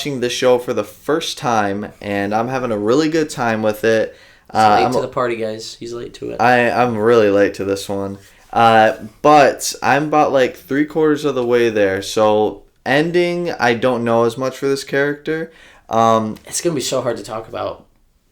watching the show for the first time, and I'm having a really good time with it. He's late to the party, guys. He's late to it. I'm really late to this one. But I'm about like 3/4 of the way there. So ending, I don't know as much for this character. It's gonna be so hard to talk about,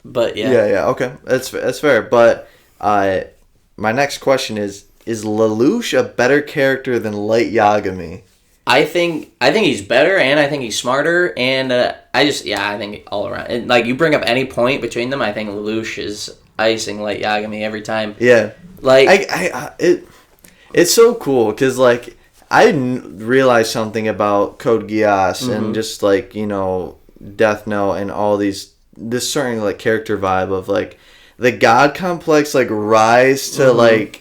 but yeah. Yeah. Okay, that's fair. But my next question is Lelouch a better character than Light Yagami? I think he's better, and I think he's smarter, and I think all around. And, like, you bring up any point between them, I think Lelouch is icing Light Yagami every time. Yeah, like it's so cool because like I realized something about Code Geass and just like Death Note and all this certain like character vibe of like the god complex like rise to like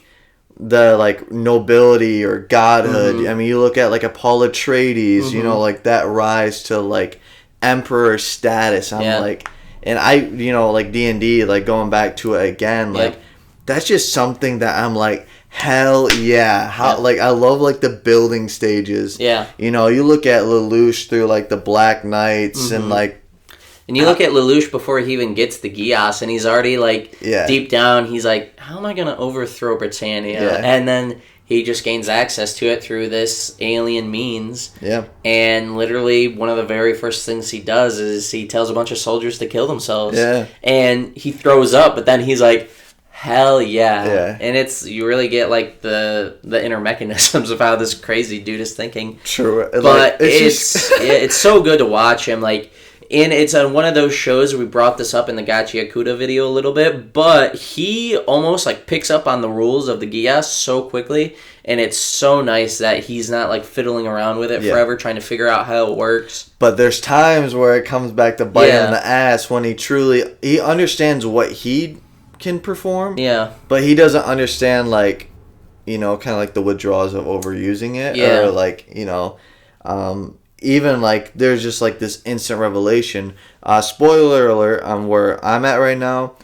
the like nobility or godhood. I mean, you look at like Apollo Atreides, like that rise to like emperor status. I'm like, and I like D&D, like going back to it again, like that's just something that I'm like, hell yeah. Like I love like the building stages. You look at Lelouch through like the Black Knights and like. And you look at Lelouch before he even gets the Geass, and he's already, like, deep down, he's like, how am I going to overthrow Britannia? And then he just gains access to it through this alien means. And literally, one of the very first things he does is he tells a bunch of soldiers to kill themselves. And he throws up, but then he's like, hell yeah. And you really get, like, the inner mechanisms of how this crazy dude is thinking. True. But like, it's so good to watch him, like. And it's on one of those shows, we brought this up in the Gachi Akuda video a little bit, but he almost like picks up on the rules of the Geass so quickly, and it's so nice that he's not like fiddling around with it forever, trying to figure out how it works. But there's times where it comes back to bite him in the ass when he understands what he can perform, but he doesn't understand like, kind of like the withdrawals of overusing it, or like, even like there's just like this instant revelation. Spoiler alert on where I'm at right now.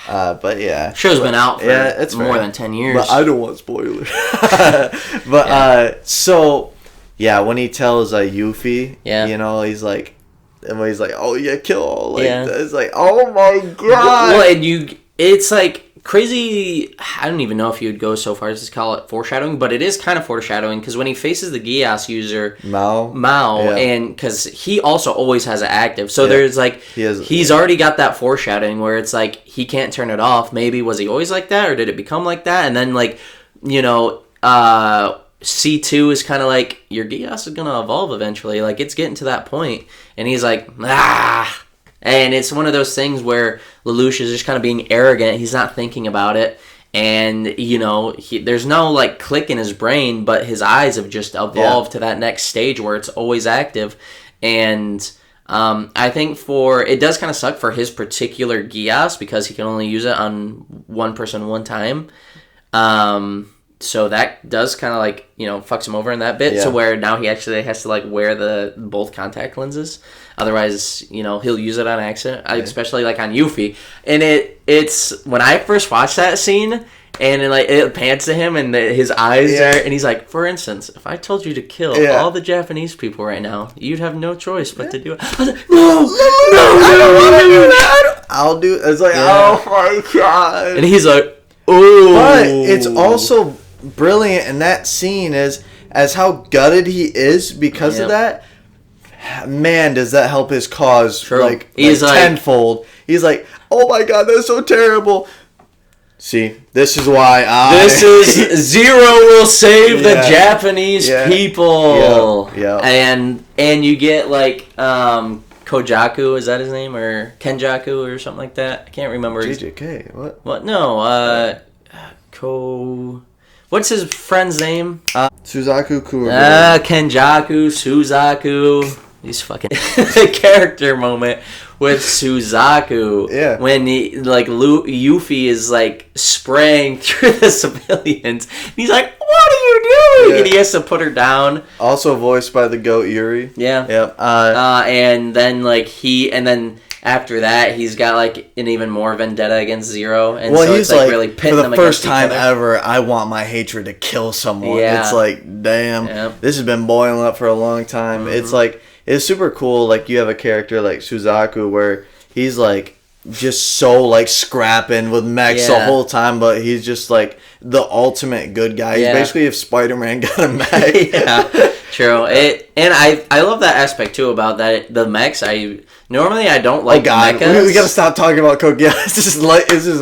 But yeah, show's been out for it's more than 10 years. But I don't want spoilers. But so yeah, when he tells Yuffie, he's like, oh yeah, kill all. Like, it's like, oh my god. Well, and it's like crazy. I don't even know if you would go so far as to call it foreshadowing, but it is kind of foreshadowing because when he faces the Geass user Mao, and because he also always has it active, so there's like he's already got that foreshadowing where it's like he can't turn it off. Maybe was he always like that, or did it become like that? And then like C2 is kind of like your Geass is gonna evolve eventually. Like it's getting to that point, and he's like And it's one of those things where Lelouch is just kind of being arrogant. He's not thinking about it. And, there's no, like, click in his brain, but his eyes have just evolved to that next stage where it's always active. And I think it does kind of suck for his particular Geass because he can only use it on one person one time. So that does kind of, like, fucks him over in that bit to where now he actually has to, like, wear both contact lenses. Otherwise, he'll use it on accident, especially like on Yuffie. And it's when I first watched that scene, and it pans to him, and his eyes are, and he's like, for instance, if I told you to kill all the Japanese people right now, you'd have no choice but to do it. I was like, no, I don't want to do that. I'll do it. It's like, oh my god. And he's like, oh. But it's also brilliant in that scene as how gutted he is because of that. Man, does that help his cause like tenfold. He's like, oh my god, that's so terrible. See, this is why Zero will save the Japanese people. And you get like Kojaku, is that his name? Or Kenjaku or something like that? I can't remember. JJK, what? No, what's his friend's name? Suzaku Kurobe. Kenjaku, Suzaku. These fucking the character moment with Suzaku. Yeah. When Yuffie is like spraying through the civilians. He's like, what are you doing? And he has to put her down. Also voiced by the goat Yuri. Yeah. Yep. And then after that, he's got like an even more vendetta against Zero, and so he's it's like really pitting them against each other. For the first time ever, I want my hatred to kill someone. Yeah. It's like, damn, this has been boiling up for a long time. It's like it's super cool. Like you have a character like Suzaku where he's like just so like scrapping with mechs the whole time, but he's just like the ultimate good guy. He's basically if Spider-Man got a mech. Yeah, true. And I love that aspect too about that the mechs. I don't like mechas. We gotta stop talking about Code Geass. This is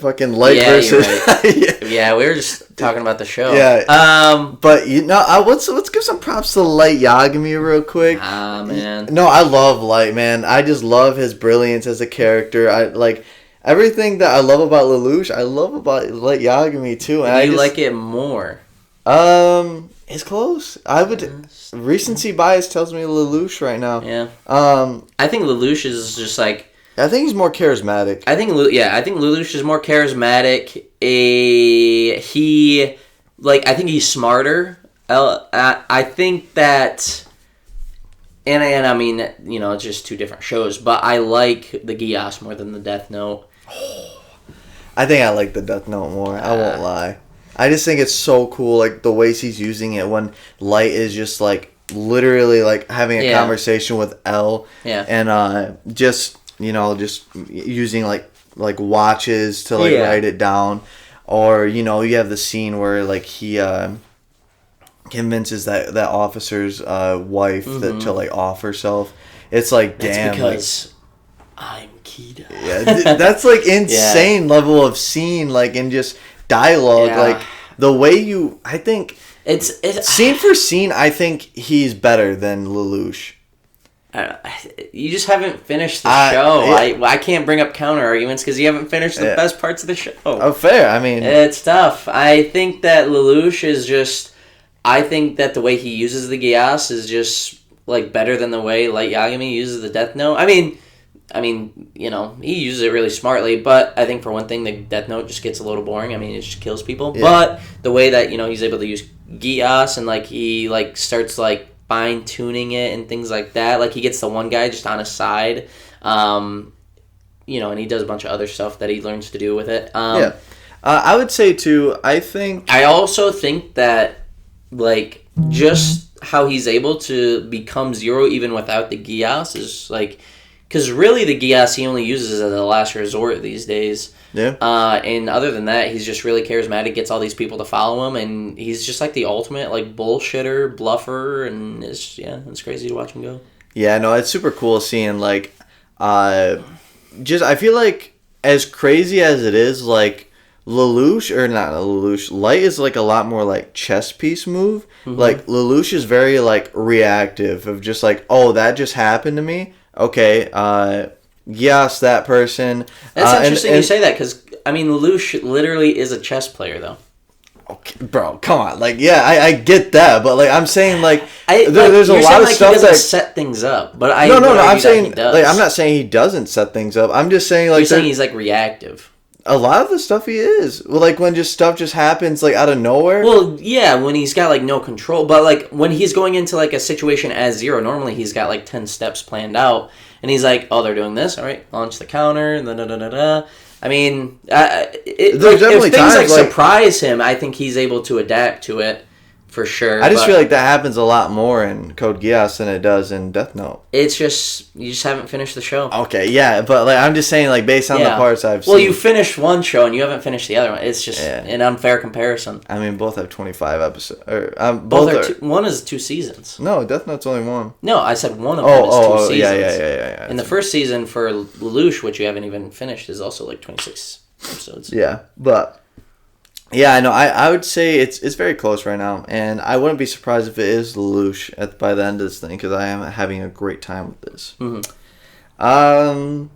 fucking light versus. Right. Yeah, we were just talking about the show. Yeah. But let's give some props to Light Yagami real quick. Ah, man. No, I love Light, man. I just love his brilliance as a character. I like everything that I love about Lelouch. I love about Light Yagami too. And like it more? It's close. I would. Recency bias tells me Lelouch right now. Yeah. I think Lelouch is just like. I think he's more charismatic. I think Lelouch is more charismatic. I think he's smarter. I think that. And I mean, it's just two different shows, but I like the Geass more than the Death Note. I think I like the Death Note more. I won't lie. I just think it's so cool, like the ways he's using it when Light is just like literally like having a conversation with L, and just using like watches to like write it down, or you have the scene where like he convinces that officer's wife that to like off herself. It's like damn, because I'm Kida. Yeah, that's like insane level of scene, like in just dialogue, like the way I think it's scene for scene. I think he's better than Lelouch. You just haven't finished the show. I can't bring up counter arguments because you haven't finished the best parts of the show. Oh, fair. I mean, it's tough. I think that Lelouch is just. I think that the way he uses the Geass is just like better than the way Light Yagami uses the Death Note. I mean, he uses it really smartly, but I think for one thing, the Death Note just gets a little boring. I mean, it just kills people. Yeah. But the way that, he's able to use Geass and, like, he, like, starts, like, fine-tuning it and things like that. Like, he gets the one guy just on his side, and he does a bunch of other stuff that he learns to do with it. I would say, too, I also think that, like, just how he's able to become Zero even without the Geass is, like... Because really the Geass he only uses as a last resort these days. Yeah. And other than that, he's just really charismatic, gets all these people to follow him, and he's just like the ultimate like bullshitter, bluffer, and it's crazy to watch him go. Yeah, no, it's super cool seeing like, I feel like as crazy as it is, like Light is like a lot more like chess piece move. Mm-hmm. Like Lelouch is very like reactive of just like, oh, that just happened to me. Okay, yes, that person. That's interesting you say that, because, I mean, Lelouch literally is a chess player, though. Okay, bro, come on. Like, yeah, I get that, but, like, I'm saying, like, there's a lot of stuff that... He doesn't set things up, but No, I'm saying, like, I'm not saying he doesn't set things up. I'm just saying, like... You're saying he's, like, reactive. A lot of the stuff he is. Well, like, when just stuff just happens, like, out of nowhere. Well, yeah, when he's got, like, no control. But, like, when he's going into, like, a situation as Zero, normally he's got, like, 10 steps planned out. And he's like, oh, they're doing this? All right, launch the counter, da-da-da-da-da. I mean, if things, like, surprise him, I think he's able to adapt to it. For sure. I just feel like that happens a lot more in Code Geass than it does in Death Note. It's just, you just haven't finished the show. Okay, yeah, but like I'm just saying, like, based on the parts I've seen. Well, you finished one show and you haven't finished the other one. It's just an unfair comparison. I mean, both have 25 episodes. One is 2 seasons. No, Death Note's only 1. No, I said one of them is 2 seasons. Yeah. And the first season for Lelouch, which you haven't even finished, is also like 26 episodes. Yeah, but... Yeah, I know. I would say it's very close right now, and I wouldn't be surprised if it is Lelouch by the end of this thing, because I am having a great time with this. Mm-hmm.